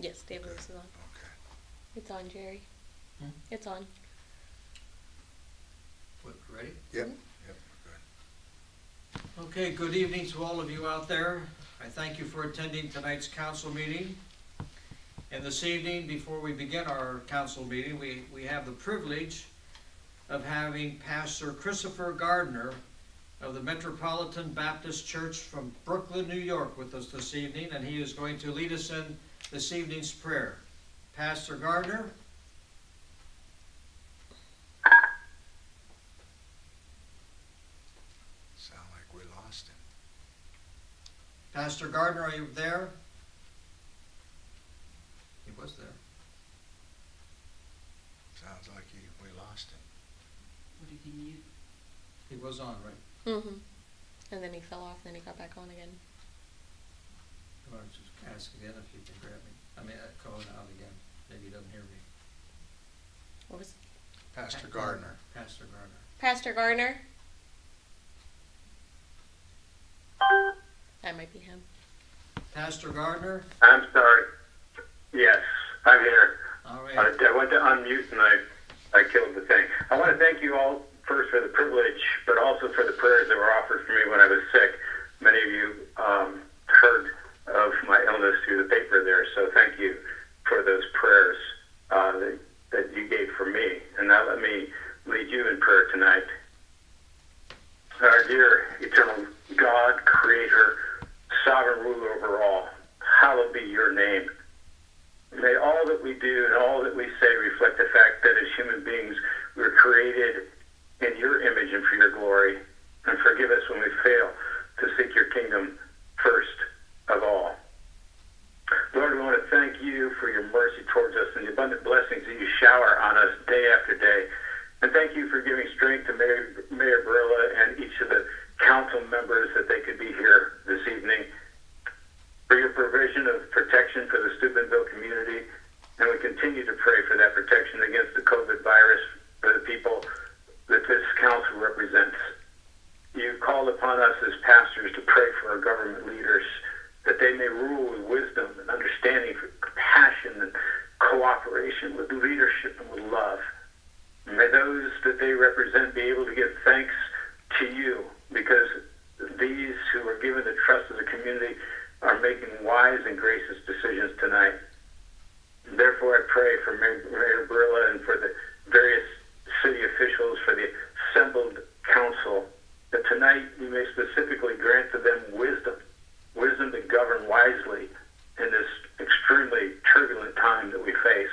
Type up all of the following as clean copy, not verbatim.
Yes, Dave Lewis is on. Okay. It's on, Jerry. Hmm? It's on. What, ready? Yep, Mhm. yep, good. Okay, good evening to all of you out there. I thank you for attending tonight's council meeting. And this evening, before we begin our council meeting, we have the privilege of having Pastor Christopher Gardner of the Metropolitan Baptist Church from Brooklyn, New York with us this evening, and he is going to lead us in this evening's prayer. Pastor Gardner? Sound like we lost him. Pastor Gardner, are you there? He was there. Sounds like we lost him. What did he mute? He was on, right? Mm-hmm. And then he fell off, and then he got back on again. You want to just ask again if you can grab me? I mean, call it out again. Maybe he doesn't hear me. What was Pastor Gardner. Pastor Gardner. Pastor Gardner? That might be him. Pastor Gardner? I'm sorry. Yes, I'm here. All right. I went to unmute and I killed the thing. I want to thank you all first for the privilege, but also for the prayers that were offered for me when I was sick. Many of you heard of my illness through the paper there, so thank you for those prayers that you gave for me. And now let me lead you in prayer tonight. Our dear eternal God, Creator, sovereign ruler over all, hallowed be your name. May all that we do and all that we say reflect the fact that as human beings we were created in your image and for your glory. And forgive us when we fail to seek your kingdom first of all. Lord, we want to thank you for your mercy towards us and the abundant blessings that you shower on us day after day. And thank you for giving strength to Mayor Barilla and each of the council members that they could be here this evening, for your provision of protection for the Steubenville community. And we continue to pray for that protection against the COVID virus for the people that this council represents. You called upon us as pastors to pray for our government leaders, that they may rule with wisdom and understanding, for compassion and cooperation, with leadership and with love. And may those that they represent be able to give thanks to you, because these who are given the trust of the community are making wise and gracious decisions tonight. And therefore, I pray for Mayor Barilla and for the various city officials, for the assembled council, that tonight you may specifically grant to them wisdom to govern wisely in this extremely turbulent time that we face.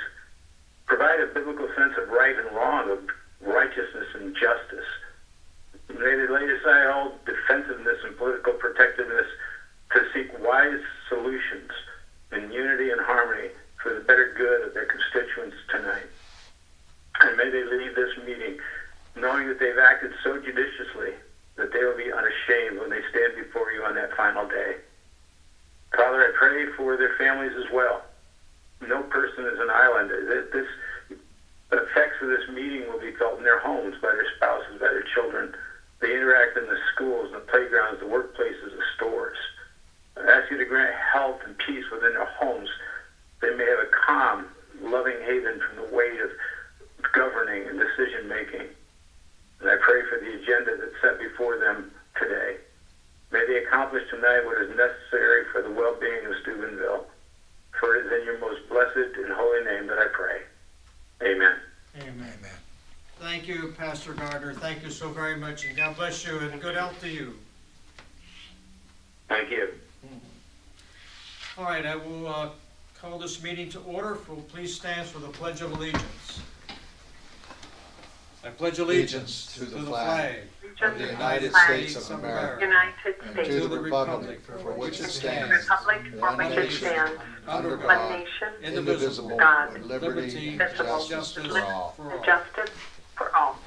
Provide a biblical sense of right and wrong, of righteousness and justice. May they lay aside all defensiveness and political protectiveness to seek wise solutions in unity and harmony for the better good of their constituents tonight. And may they leave this meeting knowing that they've acted so judiciously that they will be unashamed when they stand before you on that final day. Father, I pray for their families as well. No person is an island. The effects of this meeting will be felt in their homes, by their spouses, by their children. They interact in the schools, the playgrounds, the workplaces, the stores. I ask you to grant health and peace within their homes. They may have a calm, loving haven from the weight of governing and decision-making. And I pray for the agenda that's set before them today. May they accomplish tonight what is necessary for the well-being of Steubenville. For it is in your most blessed and holy name that I pray. Amen. Amen. Amen. Thank you, Pastor Gardner. Thank you so very much, and God bless you, and good health to you. Thank you. All right, I will call this meeting to order. Please stand for the Pledge of Allegiance. I pledge allegiance to the flag of the United States of America, United and States, to the republic for which it the stands, republic for one which it nation, stands, under one God, nation, indivisible, God, with liberty and indivisible, justice with for all. and justice for all.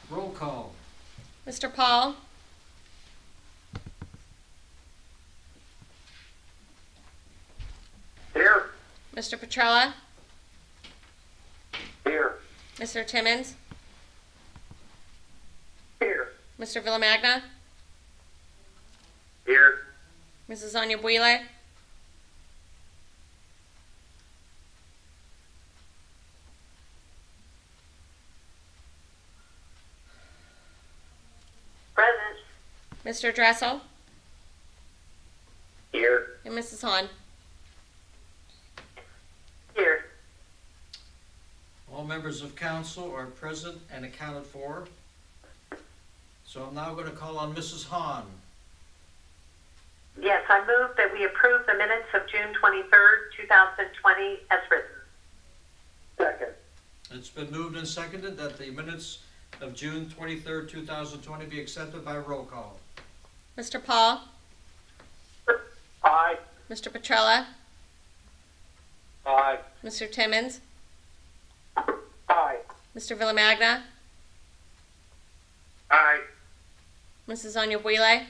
Roll call. Mr. Paul? Here. Mr. Petrella? Here. Mr. Timmons? Here. Mr. Villamagna? Here. Mrs. Onyebuile, Present. Mr. Dressel, Here. and Mrs. Hahn. Here. All members of council are present and accounted for. So I'm now going to call on Mrs. Hahn. Yes, I move that we approve the minutes of June 23rd, 2020 as written. Second. It's been moved and seconded that the minutes of June 23rd, 2020 be accepted by roll call. Mr. Paul, Aye. Mr. Petrella, Aye. Mr. Timmons, Aye. Mr. Villamagna, Aye. Mrs. Onyebuile,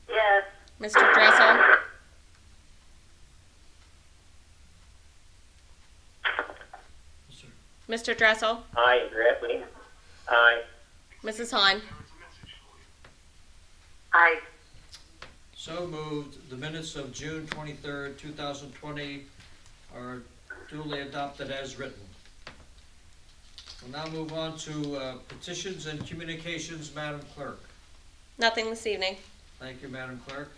Yes. Mr. Dressel, Mr. Dressel, Aye, Grassley. Aye. Mrs. Hahn. Aye. So moved. The minutes of June 23rd, 2020 are duly adopted as written. We'll now move on to petitions and communications, Madam Clerk. Nothing this evening. Thank you, Madam Clerk.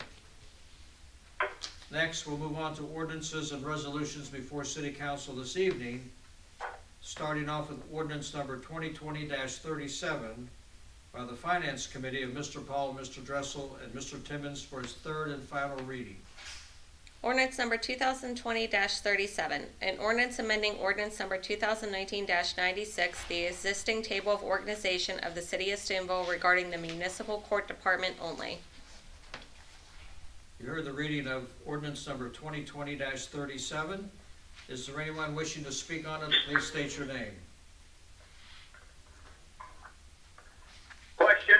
Next, we'll move on to ordinances and resolutions before City Council this evening, starting off with ordinance number 2020-37 by the Finance Committee of Mr. Paul, Mr. Dressel, and Mr. Timmons for its third and final reading. Ordinance number 2020-37, an ordinance amending ordinance number 2019-96, the existing table of organization of the City of Steubenville regarding the municipal court department only. You heard the reading of ordinance number 2020-37. Is there anyone wishing to speak on it? Please state your name. Question.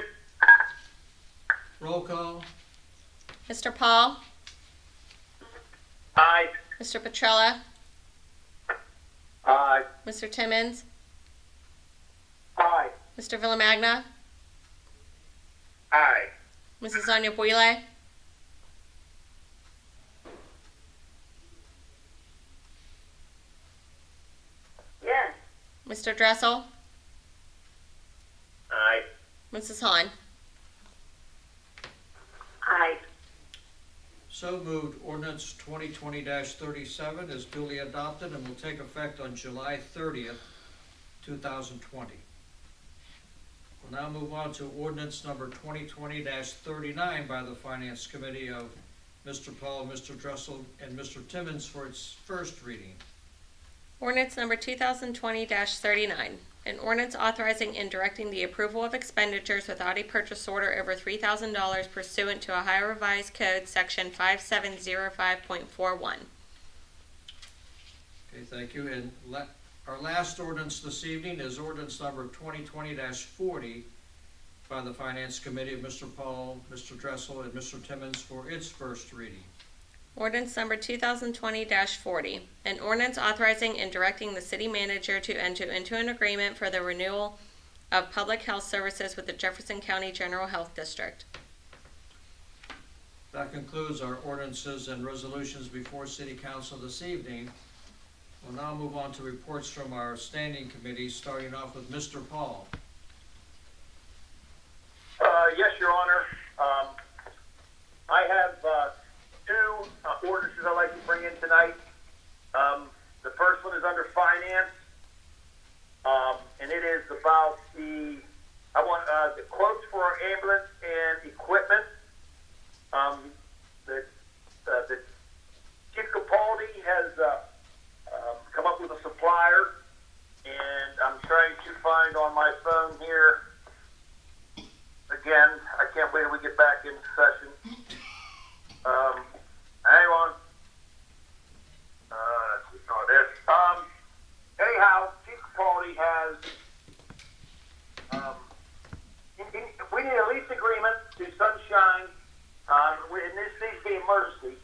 Roll call. Mr. Paul, Aye. Mr. Petrella, Aye. Mr. Timmons, Aye. Mr. Villamagna, Aye. Mrs. Onyebuile, Yes. Mr. Dressel, Aye. Mrs. Hahn. Aye. So moved. Ordinance 2020-37 is duly adopted and will take effect on July 30th, 2020. We'll now move on to ordinance number 2020-39 by the Finance Committee of Mr. Paul, Mr. Dressel, and Mr. Timmons for its first reading. Ordinance number 2020-39, an ordinance authorizing and directing the approval of expenditures without a purchase order over $3,000 pursuant to Ohio Revised Code, Section 5705.41. Okay, thank you. And our last ordinance this evening is ordinance number 2020-40 by the Finance Committee of Mr. Paul, Mr. Dressel, and Mr. Timmons for its first reading. Ordinance number 2020-40, an ordinance authorizing and directing the city manager to enter into an agreement for the renewal of public health services with the Jefferson County General Health District. That concludes our ordinances and resolutions before City Council this evening. We'll now move on to reports from our standing committees, starting off with Mr. Paul. Yes, Your Honor. I have two ordinances I'd like to bring in tonight. The first one is under finance, and it is about the quotes for our ambulance and equipment. The Chief Capaldi has come up with a supplier, and I'm trying to find on my phone here. Again, I can't wait till we get back in session. Hang on. Anyhow, Chief Capaldi has, we need a lease agreement to Sunshine, and this needs to be emergency.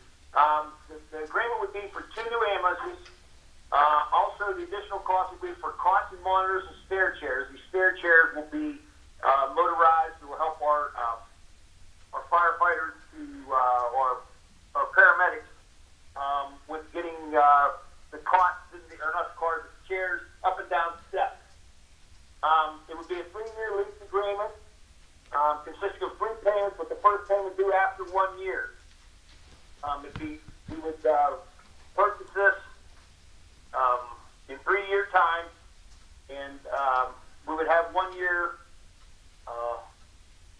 The agreement would be for two new ambulances. Also, the additional cost would be for cots and monitors and stair chairs. These stair chairs will be motorized. It will help our firefighters to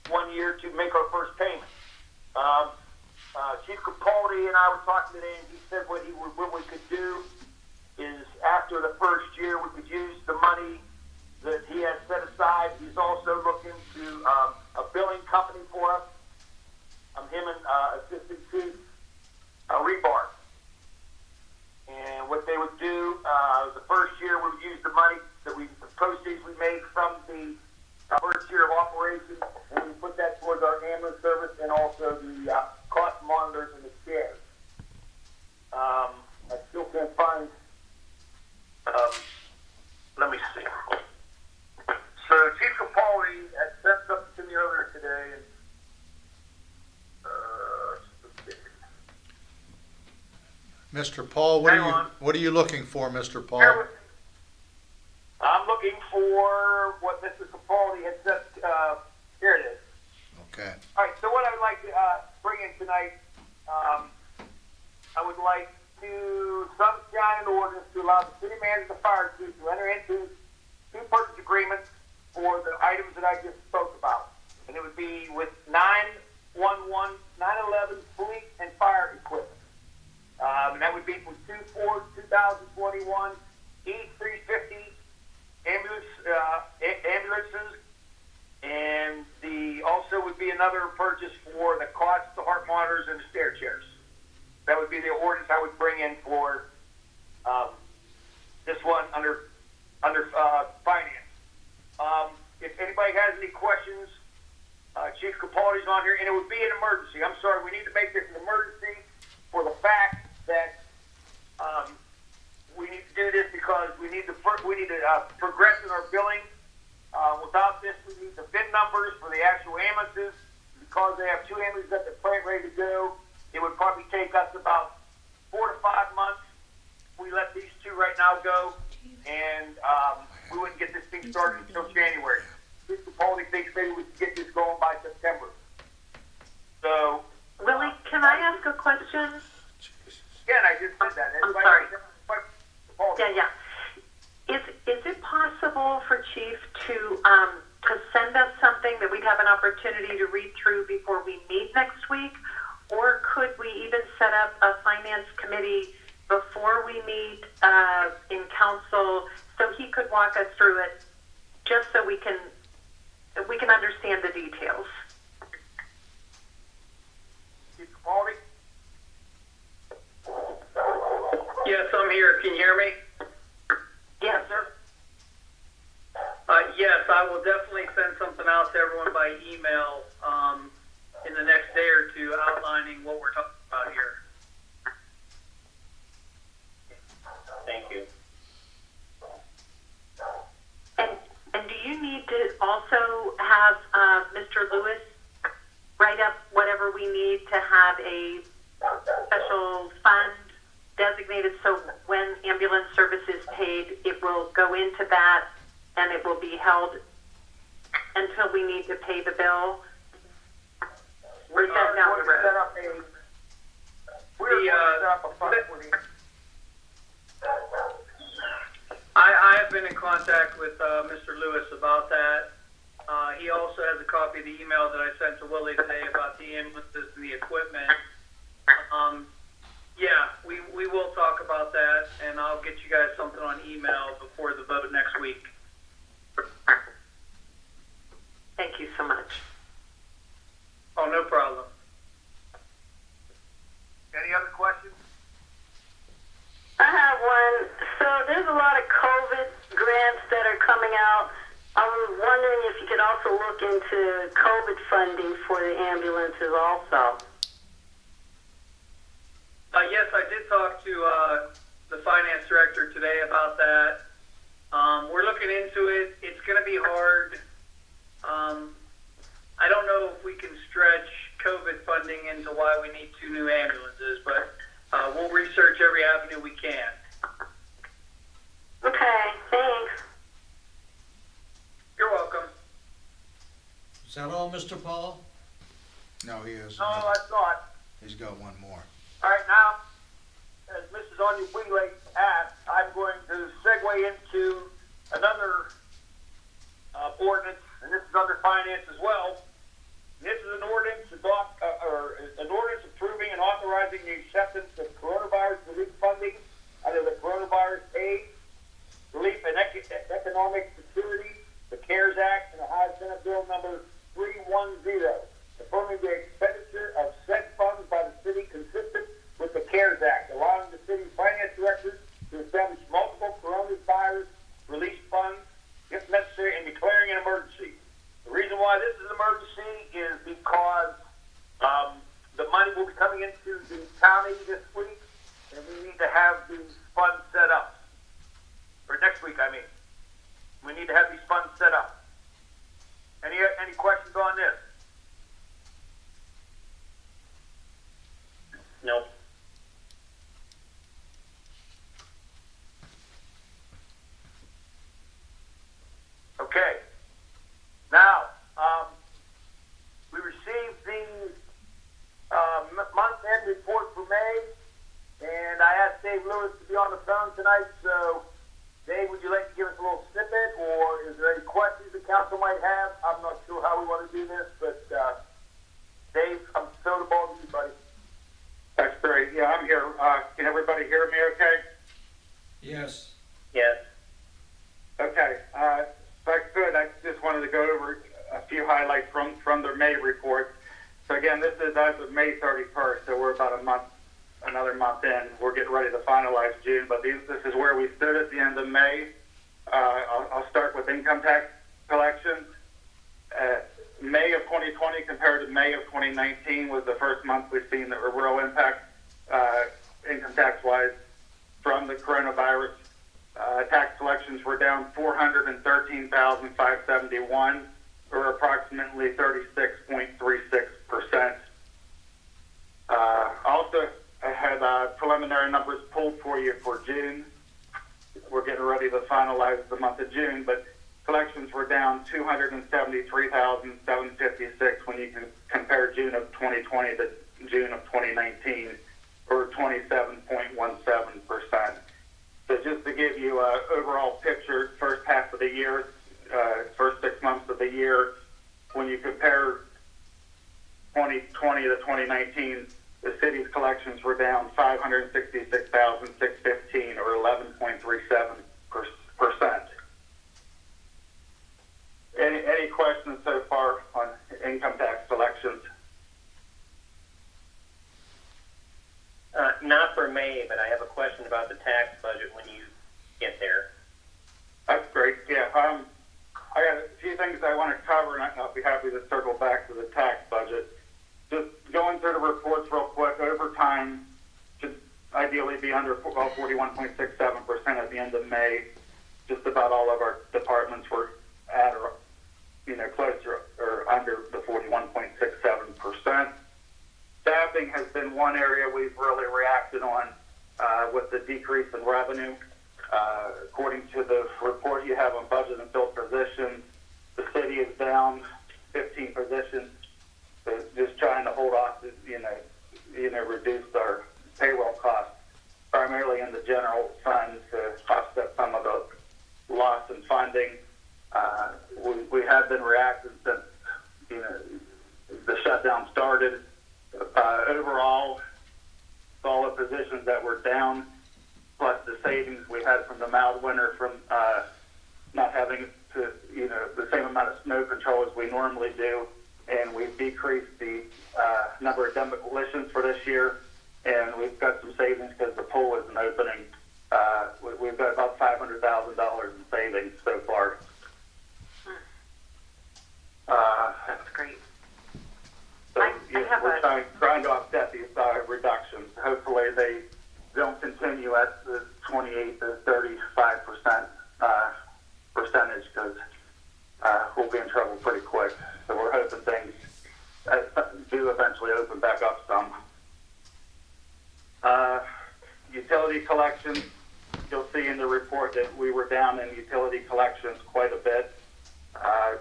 1 year to make our first payment. Chief Capaldi and I were talking today, and he said what we could do is after the first year we could use the money that he has set aside. He's also looking to a billing company for us. Him and Assistant Chief Rebar. And what they would do, the first year we would use the money the proceeds we made from the first year of operation, and we put that towards our ambulance service and also the cost monitors and the chairs. I still can't find. Let me see. So Chief Capaldi had sent something to me earlier today, and Mr. Paul, Hang on. what are you looking for, Mr. Paul? I'm looking for what Mr. Capaldi had sent. Here it is. Okay. All right. So what I would like to bring in tonight, I would like to sunshine an ordinance to allow the city manager and the fire chief to enter into 2 purchase agreements for the items that I just spoke about, and it would be with 911, 911 police and fire equipment. And that would be for 2021 E350 ambulances, and the also would be another purchase for the cots, the heart monitors, and the stair chairs. That would be the ordinance I would bring in for this one under finance. If anybody has any questions, Chief Capaldi's on here, and it would be an emergency. I'm sorry, we need to make this an emergency for the fact that we need to do this because we need to progress in our billing. Without this, we need the VIN numbers for the actual ambulances. Because they have 2 ambulances at the plant ready to go, it would probably take us about 4 to 5 months. We let these 2 right now go, and we wouldn't get this thing started until January. Mr. Capaldi thinks maybe we can get this going by September. So, Willie, can I ask a question? again, I just said that. I'm sorry. Capaldi. Yeah. Is it possible for Chief to send us something that we'd have an opportunity to read through before we meet next week? Or could we even set up a finance committee before we meet in council so he could walk us through it just so we can understand the details? Chief Capaldi? Yes, I'm here. Can you hear me? Yes. Sir? Yes, I will definitely send something out to everyone by email in the next day or two outlining what we're talking about here. Thank you. And do you need to also have Mr. Lewis write up whatever we need to have a special fund designated so when ambulance service is paid, it will go into that and it will be held until we need to pay the bill? Or is that down the road? We're going to set up a fund for the... I have been in contact with Mr. Lewis about that. He also has a copy of the email that I sent to Willie today about the ambulances and the equipment. Yeah, we will talk about that, and I'll get you guys something on email before the vote next week. Thank you so much. Oh, no problem. Any other questions? I have one. So there's a lot of COVID grants that are coming out. I was wondering if you could also look into COVID funding for the ambulances also. Yes, I did talk to the finance director today about that. We're looking into it. It's going to be hard. I don't know if we can stretch COVID funding into why we need 2 new ambulances, but we'll research every avenue we can. Okay, thanks. You're welcome. Is that all, Mr. Paul? No, he is. No, that's not. He's got one more. All right, now, as Mrs. Anya Wheeler asked, I'm going to segue into another ordinance, and this is under finance as well. This is an ordinance an ordinance approving and authorizing the acceptance of coronavirus relief funding under the Coronavirus Aid, Relief and Economic Security, the CARES Act, and Ohio Senate Bill number 310, affirming the expenditure of said funds by the city consistent with the CARES Act, allowing the city's finance director to establish multiple coronavirus relief funds if necessary and declaring an emergency. The reason why this is an emergency is because the money will be coming into the county this week, and we need to have these funds set up. Or next week, I mean. We need to have these funds set up. Any questions on this? No. Okay. Now, we received the month-end report for May, and I asked Dave Lewis to be on the phone tonight. So, Dave, would you like to give us a little snippet, or is there any questions the council might have? I'm not sure how we want to do this, but Dave, I'm throwing the ball to you, buddy. That's great. Yeah, I'm here. Can everybody hear me okay? Yes. Yes. Okay. If I could, I just wanted to go over a few highlights from the May report. So again, this is as of May 31st, so we're about another month in. We're getting ready to finalize June, but this is where we stood at the end of May. I'll start with income tax collections. May of 2020 compared to May of 2019 was the first month we've seen the real impact income tax-wise from the coronavirus. Tax collections were down $413,571, or approximately 36.36%. Also, I had preliminary numbers pulled for you for June. We're getting ready to finalize the month of June, but collections were down $273,756 when you can compare June of 2020 to June of 2019, or 27.17%. So just to give you an overall picture, first half of the year, first 6 months of the year, when you compare 2020 to 2019, the city's collections were down $566,615, or 11.37%. Any questions so far on income tax collections? Not for May, but I have a question about the tax budget when you get there. That's great. Yeah. I got a few things I want to cover, and I'll be happy to circle back to the tax budget. Just going through the reports real quick, overtime should ideally be under 41.67% at the end of May. Just about all of our departments were at or closer or under the 41.67%. Staffing has been one area we've really reacted on with the decrease in revenue. According to the report you have on budget and filled positions, the city is down 15 positions. So just trying to hold off, reduce our payroll costs, primarily in the general fund to offset some of the loss in funding. We have been reacting since the shutdown started. Overall, all the positions that were down, plus the savings we had from the mild winter from not having to, the same amount of snow control as we normally do, and we've decreased the number of demolitions for this year, and we've got some savings because the pool isn't opening. We've got about $500,000 in savings so far. That's great. So, I have we're trying to offset these reductions. Hopefully they don't continue at the 28 to 35% percentage, because we'll be in trouble pretty quick. So we're hoping things do eventually open back up some. Utility collections, you'll see in the report that we were down in utility collections quite a bit.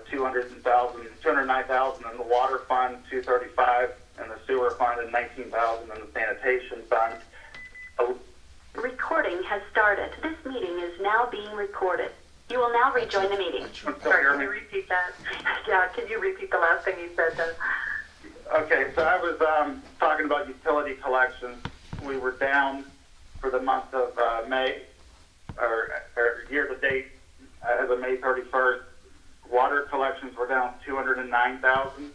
$209,000 in the water fund, $235,000 in the sewer fund, and $19,000 in the sanitation fund. Recording has started. This meeting is now being recorded. You will now rejoin the meeting. Sorry, Can you repeat that? Yeah, can you repeat the last thing you said then? Okay, so I was talking about utility collections. We were down for the month of May, or year to date, as of May 31st. Water collections were down 209,000.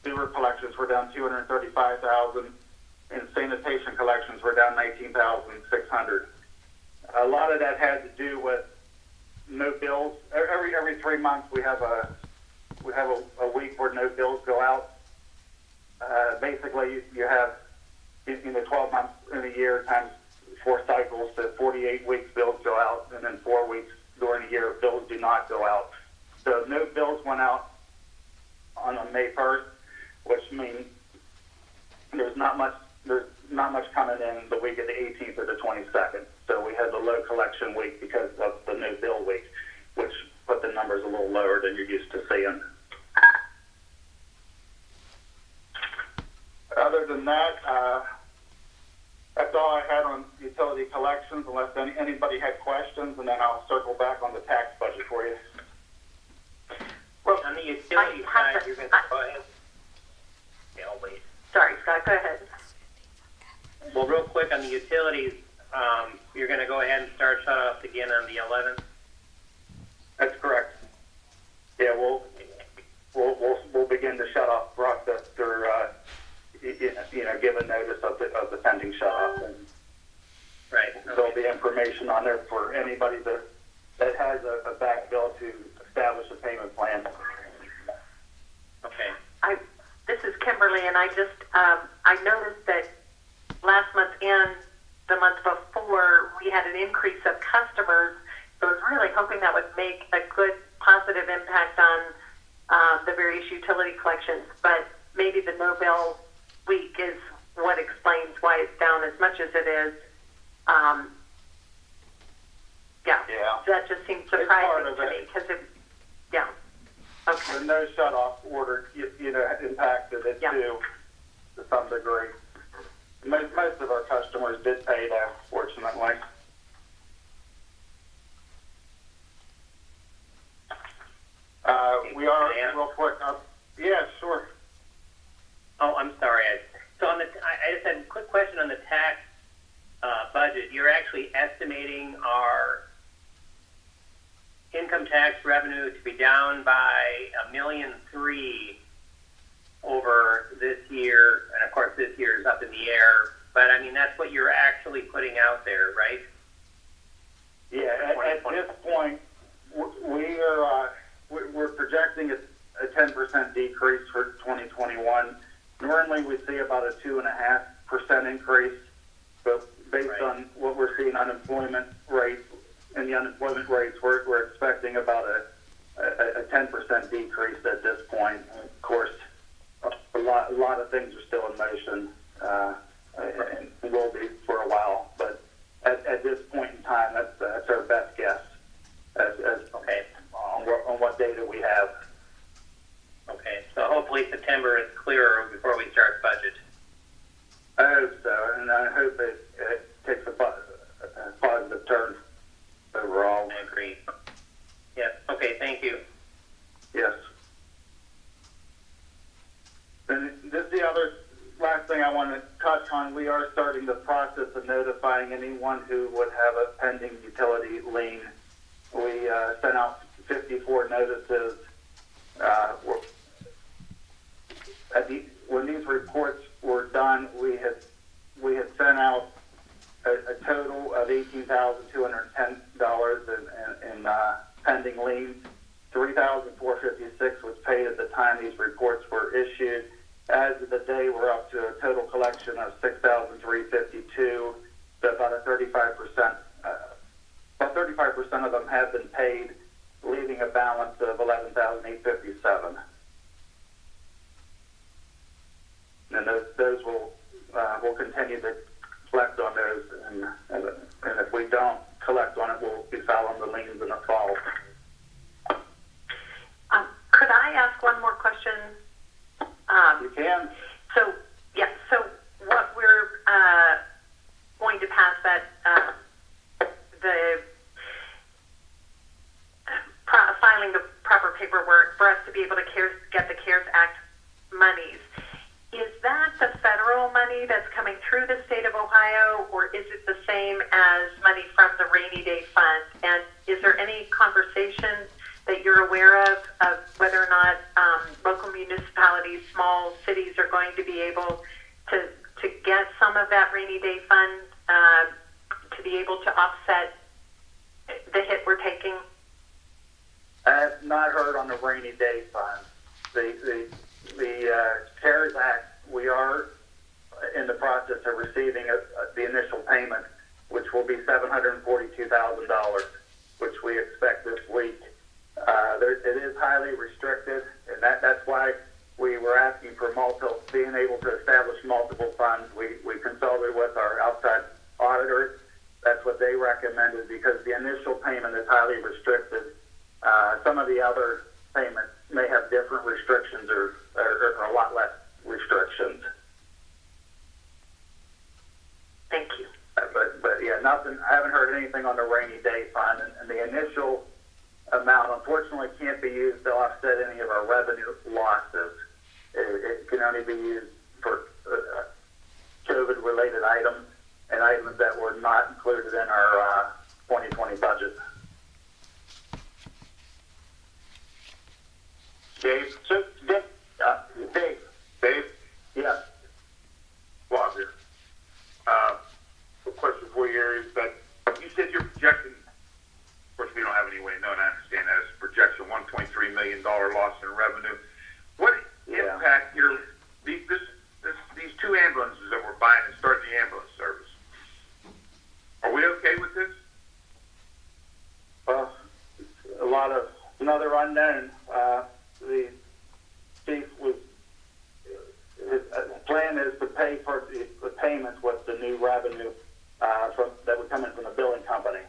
Sewer collections were down 235,000, and sanitation collections were down 19,600. A lot of that had to do with no bills. Every 3 months we have a week where no bills go out. Basically, you have 12 months in a year times 4 cycles, so 48 weeks bills go out, and then 4 weeks during a year bills do not go out. So no bills went out on May 1st, which means there's not much coming in the week of the 18th or the 22nd. So we had the low collection week because of the no bill week, which put the numbers a little lower than you're used to seeing. Other than that, that's all I had on utility collections, unless anybody had questions, and then I'll circle back on the tax budget for you. Well, On the utility side, you're going to go ahead. Yeah, I'll wait. Sorry, Scott, go ahead. Well, real quick on the utilities, you're going to go ahead and start shut off again on the 11th. That's correct. Yeah, we'll begin the shut off process through give a notice of the pending shut off, and Right. there'll be information on there for anybody that has a back bill to establish a payment plan. Okay. This is Kimberly, and I just I noticed that last month and the month before we had an increase of customers. So I was really hoping that would make a good positive impact on the various utility collections. But maybe the no bill week is what explains why it's down as much as it is. Yeah. That just seems part surprising of to it. me because okay. The no shut off order, impacted it Yeah. too, to some degree. Most of our customers did pay that, fortunately. We are, real quick, yeah, sure. Oh, I'm sorry. So I just had a quick question on the tax budget. You're actually estimating our income tax revenue to be down by $1.3 million over this year, and of course this year is up in the air. But I mean, that's what you're actually putting out there, right? Yeah, at this point, we're projecting a 10% decrease for 2021. Normally, we see about a 2.5% increase, but based Right. on what we're seeing unemployment rates and the unemployment rates, we're expecting about a 10% decrease at this point. And of course, a lot of things are still in motion, and will be for a while. But at this point in time, that's our best guess as Okay. on what data we have. Okay. So hopefully September is clearer before we start budget. I hope so, and I hope it takes a positive turn overall. I agree. Yes. Okay. Thank you. Yes. And this is the other last thing I want to touch on. We are starting the process of notifying anyone who would have a pending utility lien. We sent out 54 notices. When these reports were done, we had sent out a total of $18,210 in pending liens. $3,456 was paid at the time these reports were issued. As of the day, we're up to a total collection of $6,352. So about 35%. About 35% of them have been paid, leaving a balance of $11,857. And those will we'll continue to collect on those, and if we don't collect on it, we'll be filing the liens in the fall. Could I ask one more question? You can. So what we're going to pass that filing the proper paperwork for us to be able to get the CARES Act monies. Is that the federal money that's coming through the state of Ohio, or is it the same as money from the rainy day fund? And is there any conversation that you're aware of whether or not local municipalities, small cities are going to be able to get some of that rainy day fund to be able to offset the hit we're taking? I have not heard on the rainy day fund. The CARES Act, we are in the process of receiving the initial payment, which will be $742,000, which we expect this week. It is highly restricted, and that's why we were asking for being able to establish multiple funds. We consulted with our outside auditors. That's what they recommended, because the initial payment is highly restricted. Some of the other payments may have different restrictions or a lot less restrictions. Thank you. But yeah, nothing. I haven't heard anything on the rainy day fund, and the initial amount unfortunately can't be used to offset any of our revenue losses. It can only be used for COVID-related items and items that were not included in our 2020 budget. Dave? So, Dave? Dave? Yes. Bob here. The question for you here is that you said you're projecting, of course we don't have any way of knowing, I understand that, it's a projection $1.3 million loss in revenue. What impact these two ambulances that we're buying and starting the ambulance service? Are we okay with this? Well, another unknown. The chief his plan is to pay for the payments with the new revenue that would come in from the billing company.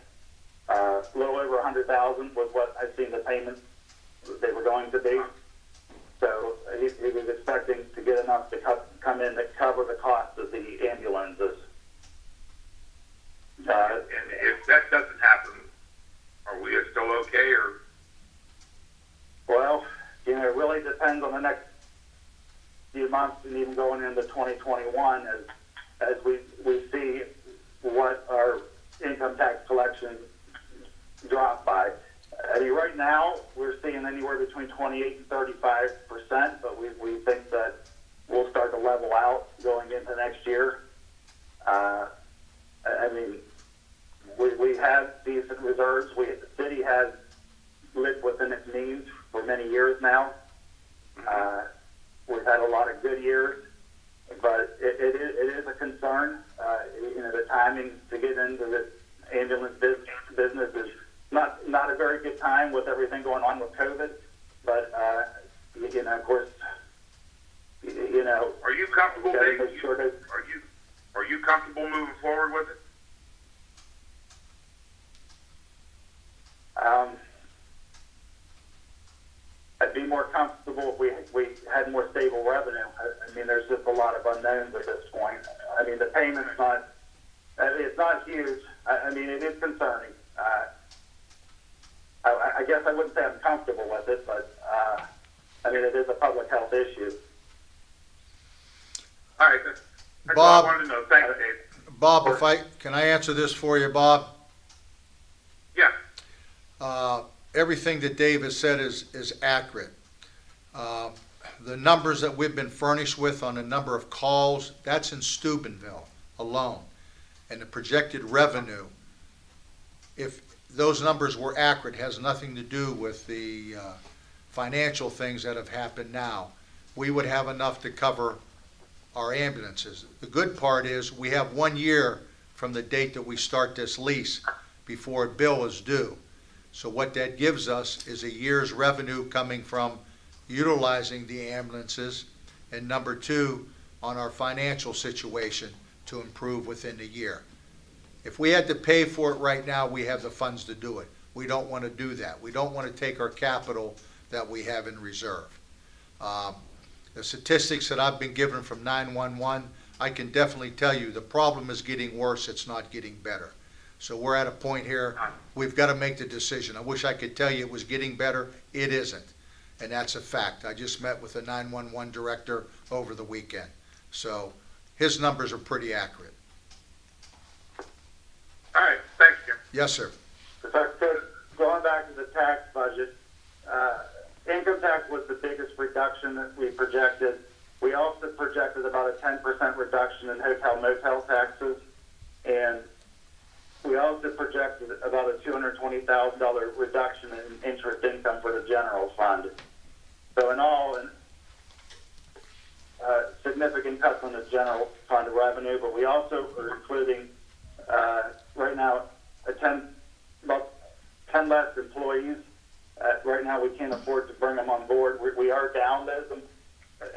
A little over $100,000 was what I've seen the payments they were going to be. So he was expecting to get enough to come in to cover the cost of the ambulances. And if that doesn't happen, are we still okay, or? Well, it really depends on the next few months and even going into 2021 as we see what our income tax collection drop by. I mean, right now we're seeing anywhere between 28 and 35%, but we think that we'll start to level out going into next year. I mean, we have decent reserves. The city has lived within its means for many years now. We've had a lot of good years, but it is a concern. The timing to get into the ambulance business is not a very good time with everything going on with COVID. But of course, Are you comfortable, Dave? Are you comfortable moving forward with it? I'd be more comfortable if we had more stable revenue. I mean, there's just a lot of unknowns at this point. I mean, the payment's it's not huge. I mean, it is concerning. I guess I wouldn't say I'm comfortable with it, but I mean, it is a public health issue. All right, that's Bob. all I wanted to know. Thanks, Dave. Bob, can I answer this for you, Bob? Yeah. Everything that Dave has said is accurate. The numbers that we've been furnished with on the number of calls, that's in Steubenville alone. And the projected revenue, if those numbers were accurate, has nothing to do with the financial things that have happened now. We would have enough to cover our ambulances. The good part is we have 1 year from the date that we start this lease before a bill is due. So what that gives us is a year's revenue coming from utilizing the ambulances, and number two, on our financial situation to improve within the year. If we had to pay for it right now, we have the funds to do it. We don't want to do that. We don't want to take our capital that we have in reserve. The statistics that I've been given from 911, I can definitely tell you the problem is getting worse, it's not getting better. So we're at a point here, we've got to make the decision. I wish I could tell you it was getting better. It isn't. And that's a fact. I just met with the 911 director over the weekend. So his numbers are pretty accurate. All right, thanks, Jim. Yes, sir. If I could, going back to the tax budget, income tax was the biggest reduction that we projected. We also projected about a 10% reduction in hotel motel taxes, and we also projected about a $220,000 reduction in interest income for the general fund. So in all, significant cuts on the general fund revenue, but we also are including right now about 10 less employees. Right now we can't afford to bring them on board. We are down to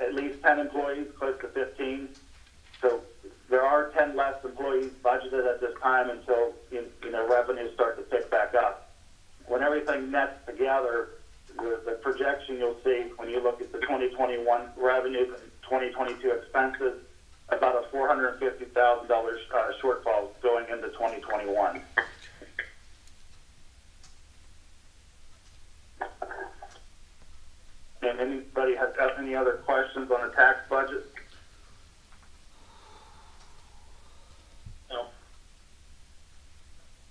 at least 10 employees, close to 15. So there are 10 less employees budgeted at this time until revenues start to pick back up. When everything nets together, the projection you'll see when you look at the 2021 revenues and 2022 expenses, about a $450,000 shortfall going into 2021. And anybody has any other questions on the tax budget? No.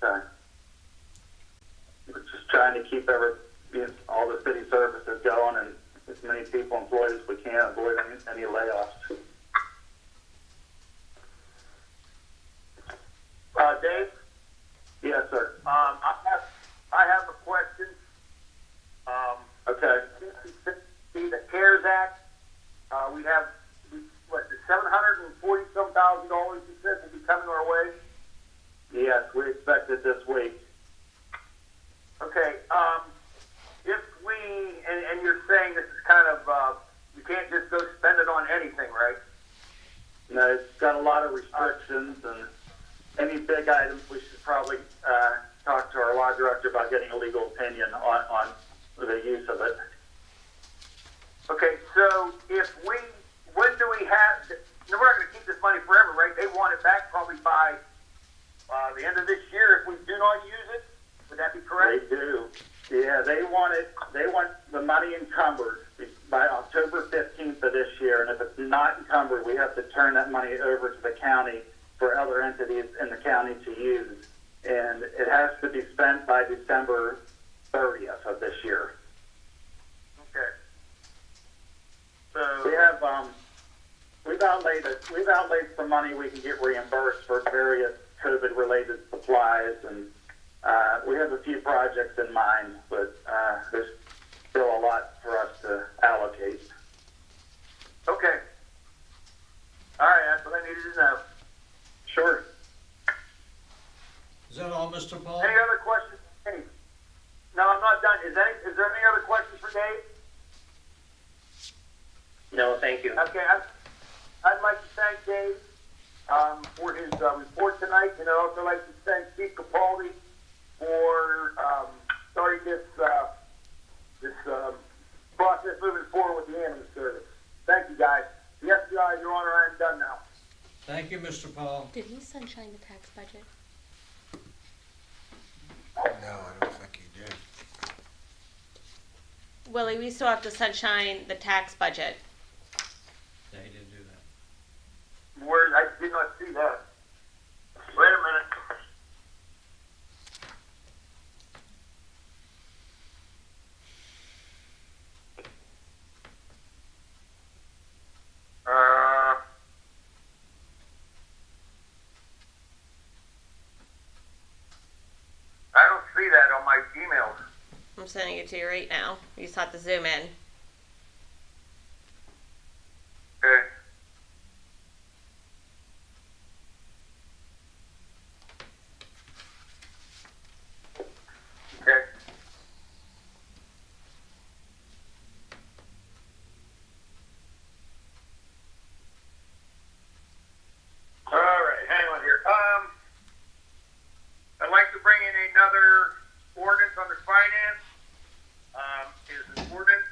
Okay. We're just trying to keep all the city services going and as many people employed as we can, avoid any layoffs. Dave? Yes, sir. I have a question. Okay. See the CARES Act, we have, the $740-some-thousand you said will be coming our way? Yes, we expect it this week. Okay, if we, and you're saying this is kind of, you can't just go spend it on anything, right? No, it's got a lot of restrictions, and any big items, we should probably talk to our law director about getting a legal opinion on the use of it. Okay, so when do we have, we're not going to keep this money forever, right? They want it back probably by the end of this year if we do not use it. Would that be correct? They do. Yeah, they want the money encumbered by October 15th of this year, and if it's not encumbered, we have to turn that money over to the county for other entities in the county to use. And it has to be spent by December 30th of this year. Okay. So We have we've outlaid some money we can get reimbursed for various COVID-related supplies, and we have a few projects in mind, but there's still a lot for us to allocate. okay. All right, that's what I needed to know. Sure. Is that all, Mr. Paul? Any other questions? No, I'm not done. Is there any other questions for Dave? No, thank you. Okay, I'd like to thank Dave for his report tonight, and I'd also like to thank Steve Capaldi for starting this process moving forward with the ambulance service. Thank you, guys. Yes, Your Honor, I am done now. Thank you, Mr. Paul. Did he sunshine the tax budget? No, I don't think he did. Willie, we still have to sunshine the tax budget. Yeah, he didn't do that. I did not see that. Wait a minute. I don't see that on my emails. I'm sending it to you right now. You just have to zoom in. Okay. Okay. All right, hang on here. I'd like to bring in another ordinance under finance. Is an ordinance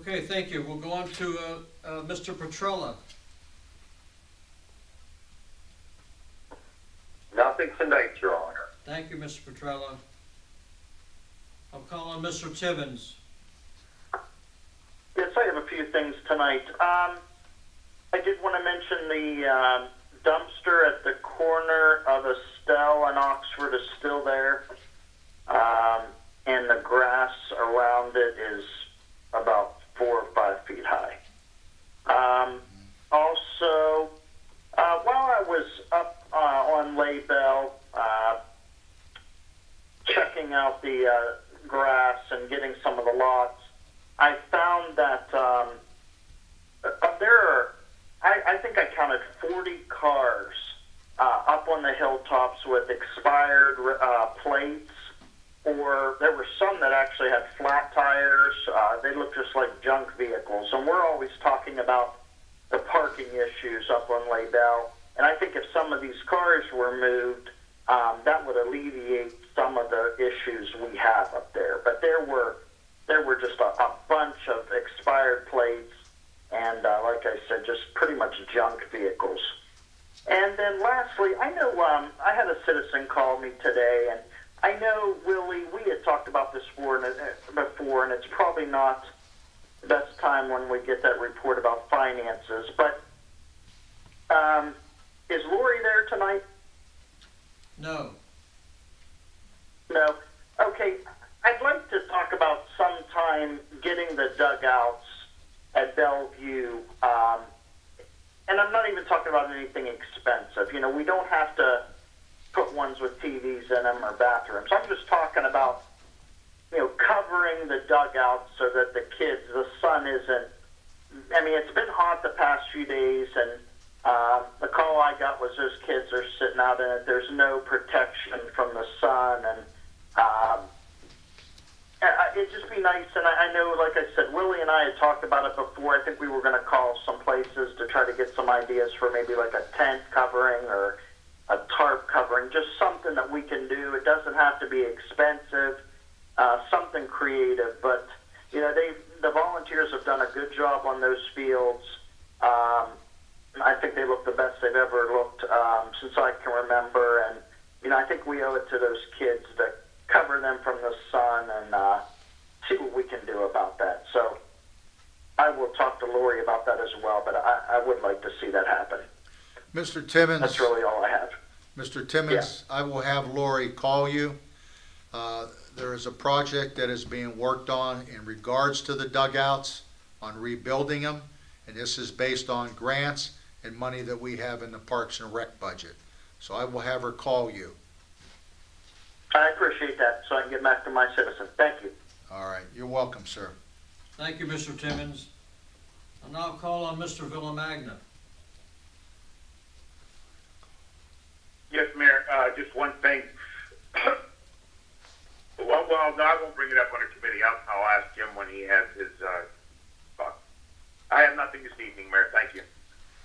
Okay, thank you. We'll go on to Mr. Petrella. Nothing tonight, Your Honor. Thank you, Mr. Petrella. I'll call on Mr. Tibbins. Yes, I have a few things tonight. I did want to mention the dumpster at the corner of Estelle and Oxford is still there. And the grass around it is about 4 or 5 feet high. Also, while I was up on Laybell, checking out the grass and getting some of the lots, I found that there are, I think I counted 40 cars up on the hilltops with expired plates, or there were some that actually had flat tires. They looked just like junk vehicles. And we're always talking about the parking issues up on Laybell. And I think if some of these cars were moved, that would alleviate some of the issues we have up there. But there were just a bunch of expired plates and, like I said, just pretty much junk vehicles. And then lastly, I know I had a citizen call me today, and I know, Willie, we had talked about this before, and it's probably not the best time when we get that report about finances, but is Lori there tonight? No. No? Okay, I'd like to talk about sometime getting the dugouts at Bellevue, and I'm not even talking about anything expensive. You know, we don't have to put ones with TVs in them or bathrooms. I'm just talking about, you know, covering the dugouts so that the kids, the sun isn't, I mean, it's been hot the past few days, and the call I got was those kids are sitting out in it. There's no protection from the sun, and it'd just be nice. And I know, like I said, Willie and I had talked about it before. I think we were going to call some places to try to get some ideas for maybe like a tent covering or a tarp covering, just something that we can do. It doesn't have to be expensive, something creative. But, you know, the volunteers have done a good job on those fields. I think they look the best they've ever looked since I can remember. And, you know, I think we owe it to those kids to cover them from the sun and see what we can do about that. So I will talk to Lori about that as well, but I would like to see that happen. Mr. Timmons. That's really all I have. Mr. Timmons, I will have Lori call you. There is a project that is being worked on in regards to the dugouts, on rebuilding them, and this is based on grants and money that we have in the Parks and Rec budget. So I will have her call you. I appreciate that, so I can get back to my citizen. Thank you. All right, you're welcome, sir. Thank you, Mr. Timmons. I'll now call on Mr. Villamagna. Yes, Mayor, just one thing. Well, no, I won't bring it up on a committee. I'll ask him when he has his thoughts. I have nothing this evening, Mayor. Thank you.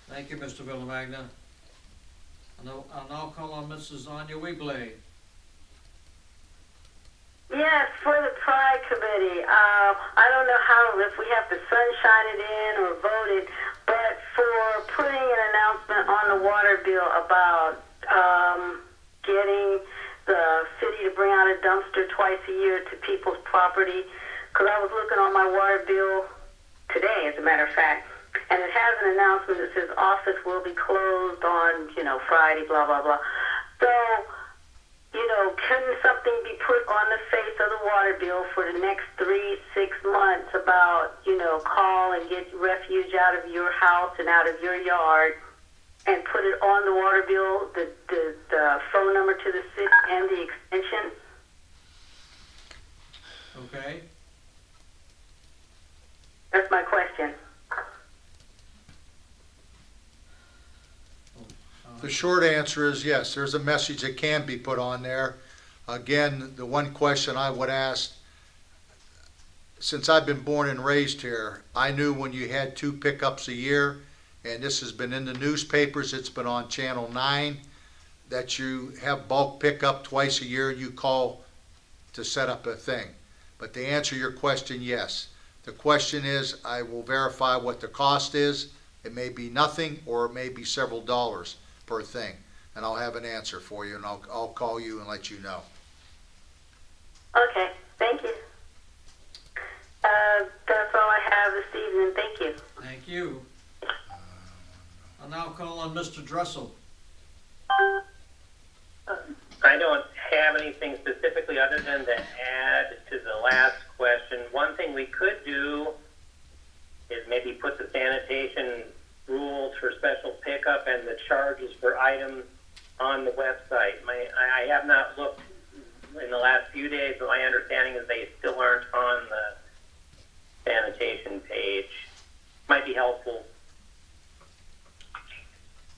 Thank you, Mr. Villamagna. I'll now call on Mrs. Anya Weebley. Yes, for the Pride Committee. I don't know how, if we have to sunshine it in or vote it, but for putting an announcement on the water bill about getting the city to bring out a dumpster twice a year to people's property, because I was looking on my water bill today, as a matter of fact, and it has an announcement that says office will be closed on, you know, Friday, blah, blah, blah. So, you know, couldn't something be put on the face of the water bill for the next 3-6 months about, you know, call and get refuge out of your house and out of your yard, and put it on the water bill, the phone number to the city and the extension? Okay. That's my question. The short answer is yes, there's a message that can be put on there. Again, the one question I would ask, since I've been born and raised here, I knew when you had 2 pickups a year, and this has been in the newspapers, it's been on Channel 9, that you have bulk pickup twice a year and you call to set up a thing. But to answer your question, yes, The question is, I will verify what the cost is. It may be nothing, or it may be several dollars per thing. And I'll have an answer for you, and I'll call you and let you know. Okay, thank you. That's all I have this evening. Thank you. Thank you. I'll now call on Mr. Dressel. I don't have anything specifically other than to add to the last question. One thing we could do is maybe put the sanitation rules for special pickup and the charges for items on the website. I have not looked in the last few days, but my understanding is they still aren't on the sanitation page. Might be helpful.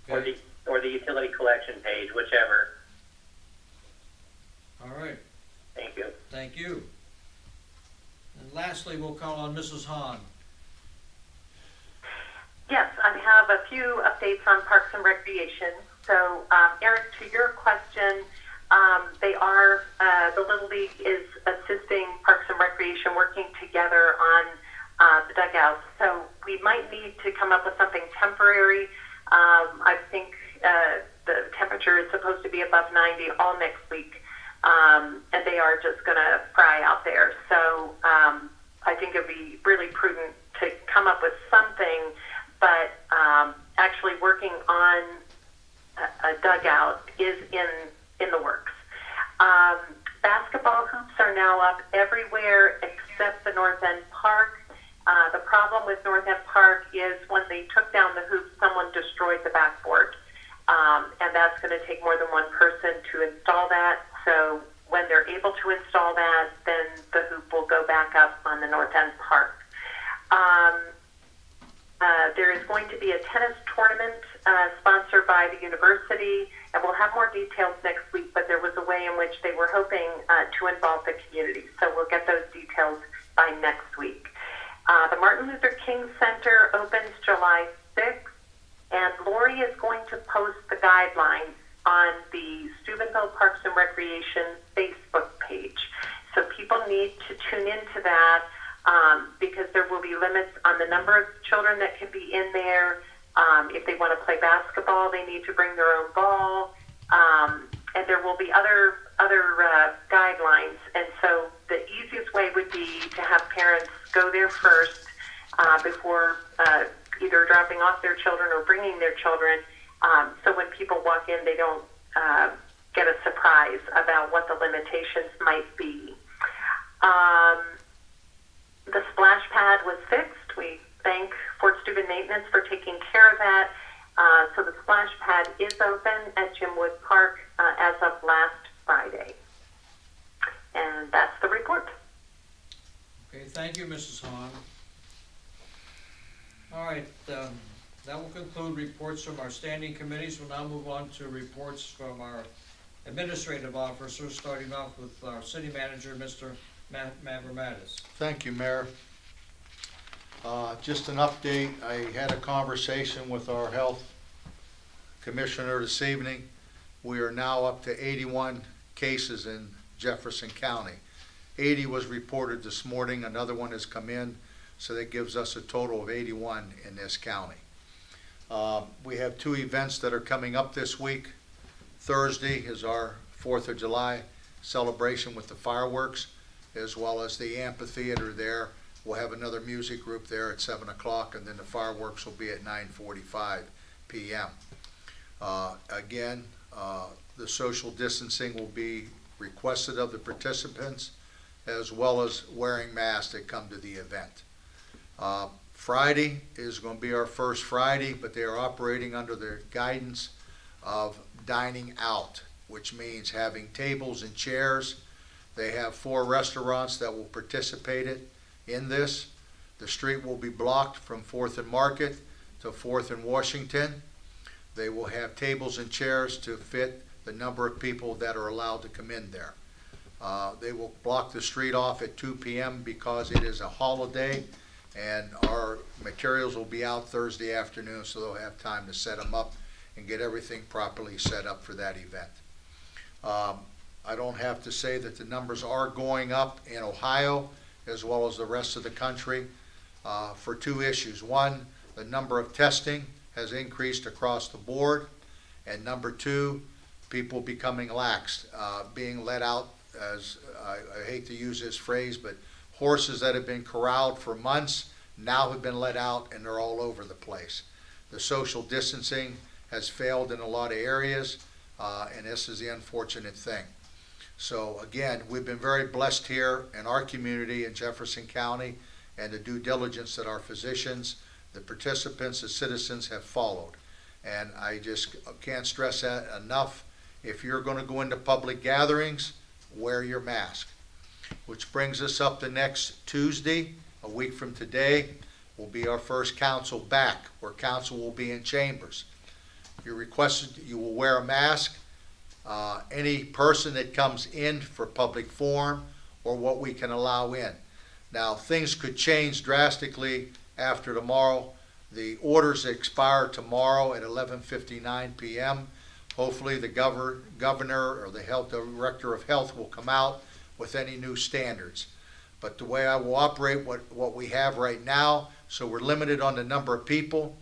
Okay. Or the utility collection page, whichever. All right, Thank you. thank you. And lastly, we'll call on Mrs. Hahn. Yes, I have a few updates on Parks and Recreation. So, Eric, to your question, the Little League is assisting Parks and Recreation working together on the dugouts. So we might need to come up with something temporary. I think the temperature is supposed to be above 90 all next week, and they are just going to fry out there. So I think it would be really prudent to come up with something, but actually working on a dugout is in the works. Basketball hoops are now up everywhere except the North End Park. The problem with North End Park is when they took down the hoops, someone destroyed the backboard. And that's going to take more than one person to install that. So when they're able to install that, then the hoop will go back up on the North End Park. There is going to be a tennis tournament sponsored by the university, and we'll have more details next week, but there was a way in which they were hoping to involve the community. So we'll get those details by next week. The Martin Luther King Center opens July 6th, and Lori is going to post the guidelines on the Steubenville Parks and Recreation Facebook page. So people need to tune into that because there will be limits on the number of children that can be in there. If they want to play basketball, they need to bring their own ball, and there will be other guidelines. And so the easiest way would be to have parents go there first before either dropping off their children or bringing their children, so when people walk in, they don't get a surprise about what the limitations might be. The splash pad was fixed. We thank Fort Steuben Maintenance for taking care of that. So the splash pad is open at Jim Wood Park as of last Friday. And that's the report. Okay, thank you, Mrs. Hahn. All right, that will conclude reports from our standing committees. We'll now move on to reports from our administrative officers, starting off with our city manager, Mr. Mavromatis. Thank you, Mayor. Just an update. I had a conversation with our health commissioner this evening. We are now up to 81 cases in Jefferson County. 80 was reported this morning. Another one has come in, so that gives us a total of 81 in this county. We have two events that are coming up this week. Thursday is our 4th of July celebration with the fireworks, as well as the amphitheater there. We'll have another music group there at 7 o'clock, and then the fireworks will be at 9:45 p.m. Again, the social distancing will be requested of the participants, as well as wearing masks that come to the event. Friday is going to be our first Friday, but they are operating under the guidance of dining out, which means having tables and chairs. They have 4 restaurants that will participate in this. The street will be blocked from 4th and Market to 4th and Washington. They will have tables and chairs to fit the number of people that are allowed to come in there. They will block the street off at 2 p.m. because it is a holiday, and our materials will be out Thursday afternoon, so they'll have time to set them up and get everything properly set up for that event. I don't have to say that the numbers are going up in Ohio as well as the rest of the country, for two issues. One, the number of testing has increased across the board, and number two, people becoming lax, being let out, as I hate to use this phrase, but horses that have been corralled for months now have been let out and they're all over the place. The social distancing has failed in a lot of areas, and this is the unfortunate thing. So again, we've been very blessed here in our community in Jefferson County, and the due diligence that our physicians, the participants, the citizens have followed. And I just can't stress that enough. If you're going to go into public gatherings, wear your mask. Which brings us up to next Tuesday, a week from today, will be our first council back, where council will be in chambers. You're requested you will wear a mask. Any person that comes in for public forum or what we can allow in. Now, things could change drastically after tomorrow. The orders expire tomorrow at 11:59 p.m. Hopefully the governor or the director of health will come out with any new standards. But the way I will operate what we have right now, so we're limited on the number of people.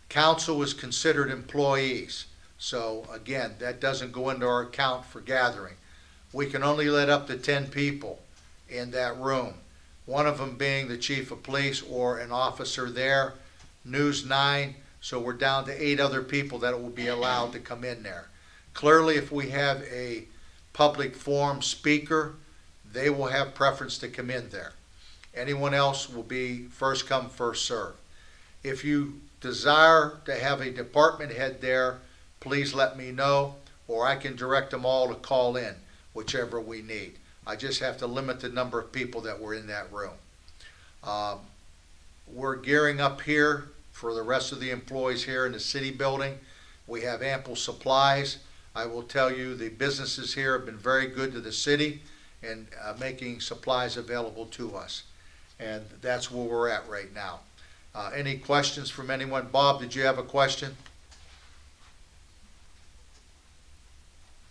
Council is considered employees. So again, that doesn't go into our account for gathering. We can only let up to 10 people in that room. One of them being the chief of police or an officer there, News 9, so we're down to 8 other people that will be allowed to come in there. Clearly, if we have a public forum speaker, they will have preference to come in there. Anyone else will be first come, first serve. If you desire to have a department head there, please let me know, or I can direct them all to call in, whichever we need. I just have to limit the number of people that were in that room. We're gearing up here for the rest of the employees here in the city building. We have ample supplies. I will tell you the businesses here have been very good to the city and making supplies available to us. And that's where we're at right now. Any questions from anyone? Bob, did you have a question?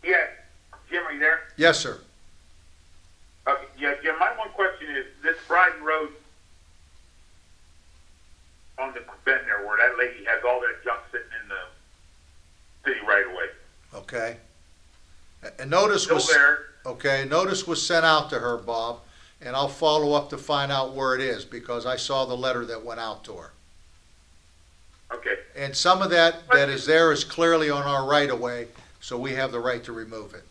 Yeah. Jim, are you there? Yes, sir. Okay. Yeah, Jim, my one question is this Bryden Road on the bend there where that lady has all that junk sitting in the city right away. Okay. And notice Still was there. okay. Notice was sent out to her, Bob, and I'll follow up to find out where it is because I saw the letter that went out to her. Okay. And some of that is there is clearly on our right of way, so we have the right to remove it.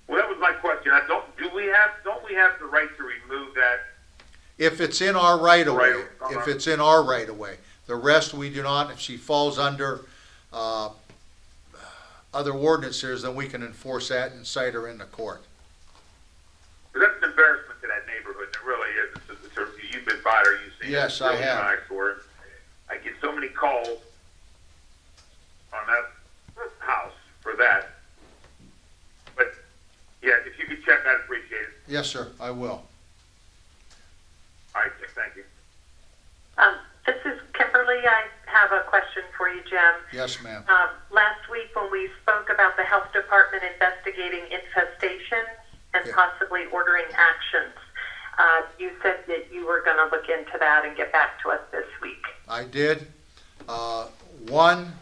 Well, that was my question. Don't we have the right to remove that? If it's in our right of way, Right. if it's in our right of way, the rest we do not. If she falls under other ordinances, then we can enforce that and cite her into court. That's an embarrassment to that neighborhood. It really is. You've been by there, you've seen it. Yes, It's really I have. nice for it. I get so many calls on that house for that. But yeah, if you could check, I'd appreciate it. Yes, sir, I will. All right, thank you. This is Kimberly. I have a question for you, Jim. Yes, ma'am. Last week when we spoke about the health department investigating infestations and Yeah. possibly ordering actions, you said that you were going to look into that and get back to us this week. I did. One,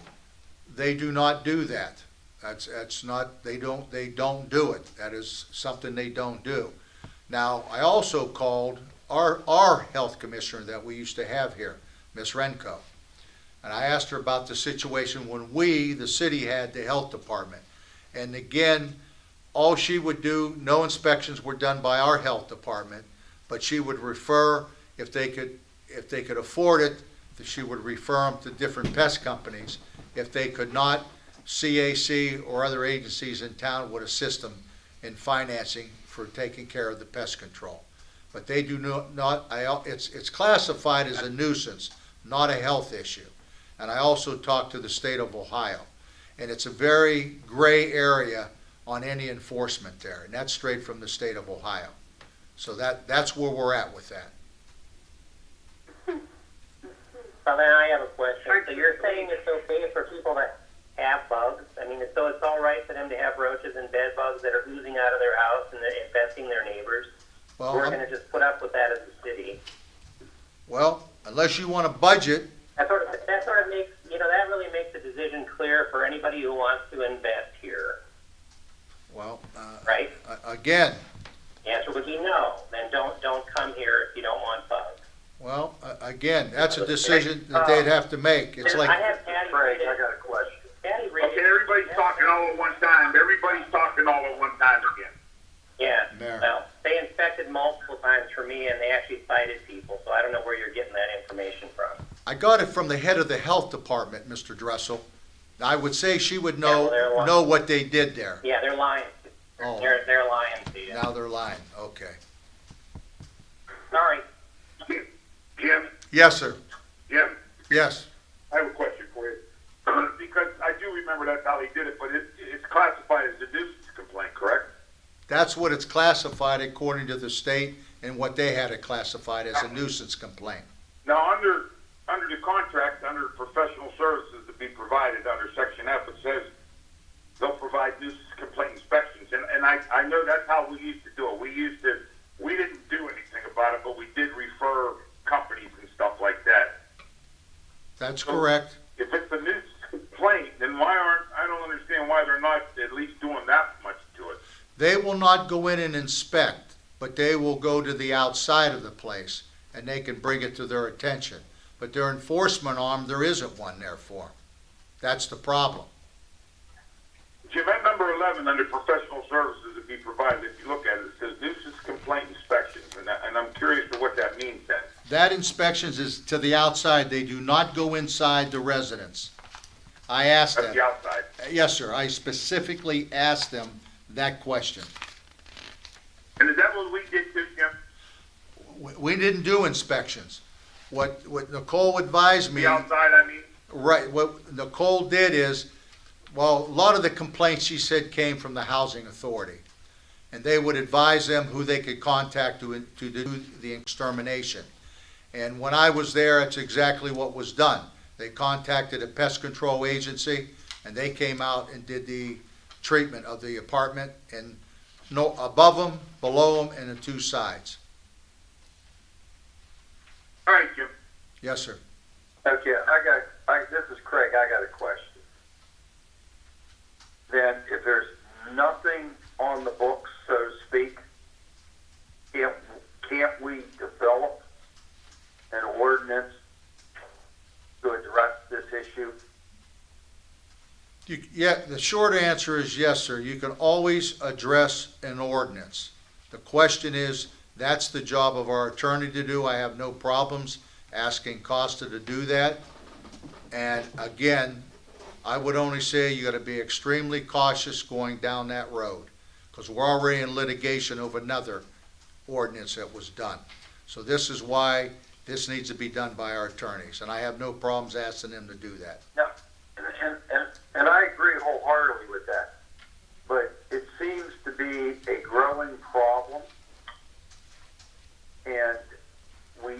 they do not do that. That's not, they don't do it. That is something they don't do. Now, I also called our health commissioner that we used to have here, Miss Renko. And I asked her about the situation when we, the city, had the health department. And again, all she would do, no inspections were done by our health department, but she would refer, if they could afford it, that she would refer them to different pest companies. If they could not, CAC or other agencies in town would assist them in financing for taking care of the pest control. But they do not, it's classified as a nuisance, not a health issue. And I also talked to the state of Ohio. And it's a very gray area on any enforcement there. And that's straight from the state of Ohio. So that's where we're at with that. Well, then I have a question. So you're saying it's okay for people to have bugs? I mean, so it's all right for them to have roaches and bed bugs that are oozing out of their house and they're infesting their neighbors? Well, We're gonna just put up with that as a city. well, unless you want to budget, That sort of makes, that really makes the decision clear for anybody who wants to invest here, well, right? again, The answer would be no, then don't come here if you don't want bugs. well, again, that's a decision that they'd have to make. It's I like, have Patty Craig, read I it. got a question. Patty read Okay, it. everybody's talking all at one time. Everybody's talking all at one time again. Yeah, Mayor. well, they inspected multiple times for me, and they actually cited people, so I don't know where you're getting that information from. I got it from the head of the health department, Mr. Dressel. I would say she would Yeah, well, they're lying. know what they did there. Yeah, they're lying. Oh. They're lying to you. Now they're lying, okay. Sorry. Jim, Yes, sir, Jim, yes. I have a question for you. Because I do remember that's how they did it, but it's classified as a nuisance complaint, correct? That's what it's classified according to the state and what they had it classified as a nuisance complaint. Now, under the contract, under professional services to be provided, under Section F, it says they'll provide nuisance complaint inspections. And I know that's how we used to do it. We didn't do anything about it, but we did refer companies and stuff like that. That's correct. If it's a nuisance complaint, then I don't understand why they're not at least doing that much to it. They will not go in and inspect, but they will go to the outside of the place and they can bring it to their attention. But their enforcement arm, there isn't one there for them. That's the problem. Jim, at number 11, under professional services to be provided, if you look at it, it says nuisance complaint inspections, and I'm curious to what that means then. That inspections is to the outside. They do not go inside the residence. I asked That's them. the outside. Yes, sir. I specifically asked them that question. And is that what we did too, Jim? We didn't do inspections. What Nicole advised me. The outside, I mean? Right, what Nicole did is, well, a lot of the complaints, she said, came from the housing authority. And they would advise them who they could contact to do the extermination. And when I was there, that's exactly what was done. They contacted a pest control agency, and they came out and did the treatment of the apartment, and no, above them, below them, and the two sides. All right, Jim. Yes, sir. Okay, this is Craig, I got a question. Then, if there's nothing on the books, so to speak, can't we develop an ordinance to address this issue? Yeah, the short answer is yes, sir. You can always address an ordinance. The question is, that's the job of our attorney to do. I have no problems asking Costa to do that. And again, I would only say you gotta be extremely cautious going down that road, because we're already in litigation over another ordinance that was done. So this is why this needs to be done by our attorneys, and I have no problems asking them to do that. No, and I agree wholeheartedly with that. But it seems to be a growing problem, and we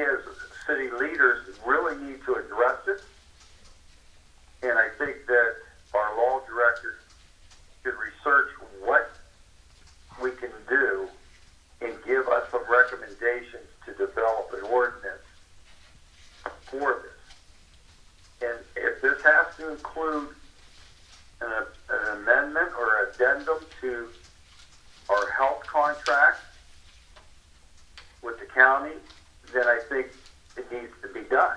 as city leaders really need to address it. And I think that our law director should research what we can do and give us some recommendations to develop an ordinance for this. And if this has to include an amendment or addendum to our health contract with the county, then I think it needs to be done.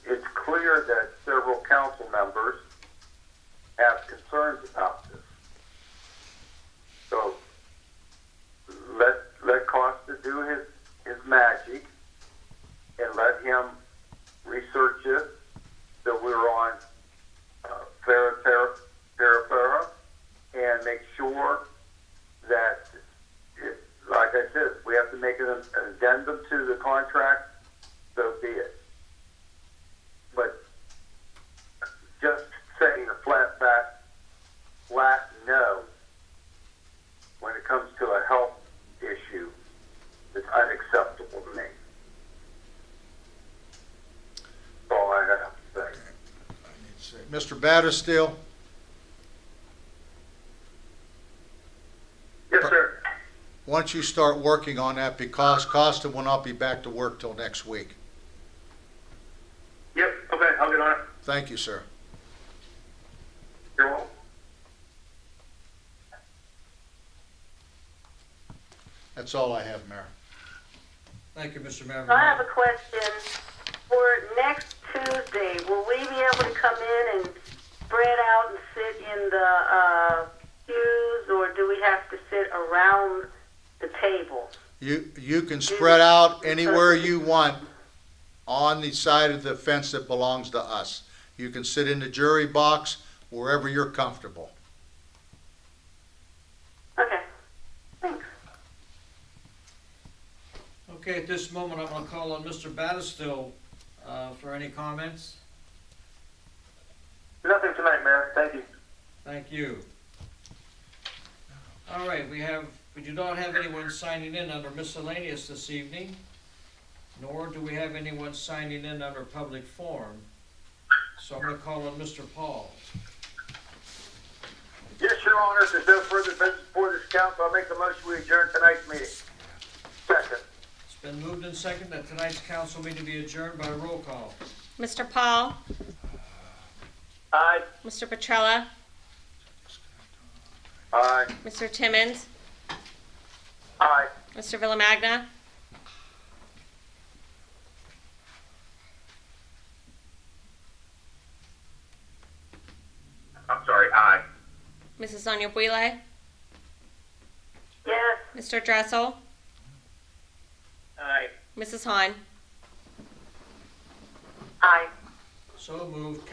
It's clear that several council members have concerns about this. So let Costa do his magic and let him research it. So we're on Farah and make sure that, like I said, we have to make an addendum to the contract, so be it. But just saying a flat no when it comes to a health issue is unacceptable to me. That's all I have to say. Mr. Batterstill? Yes, once you start working on that, because Costa will not be back to work till next week. Yep, okay, I'll get on it. Thank you, sir. You're welcome. That's all I have, Mayor. Thank you, Mr. Maverick. I have a question. For next Tuesday, will we be able to come in and spread out and sit in the pews, or do we have to sit around the tables? You can spread out anywhere you want on the side of the fence that belongs to us. You can sit in the jury box, wherever you're comfortable. Okay, thanks. Okay, at this moment, I'm gonna call on Mr. Battistill, for any comments. Nothing tonight, Mayor. Thank you. Thank you. All right, we do not have anyone signing in under miscellaneous this evening, nor do we have anyone signing in under public forum. So I'm gonna call on Mr. Paul. Yes, Your Honor, if there's no further business before this council, I'll make a motion we adjourn tonight's meeting. Second. It's been moved and seconded that tonight's council meeting be adjourned by roll call. Mr. Paul? Aye. Mr. Petrella? Aye. Mr. Timmons? Aye. Mr. Villamagna? I'm sorry, aye. Mrs. Sonia Buile? Yes. Mr. Dressel? Aye. Mrs. Hahn? Aye. So moved.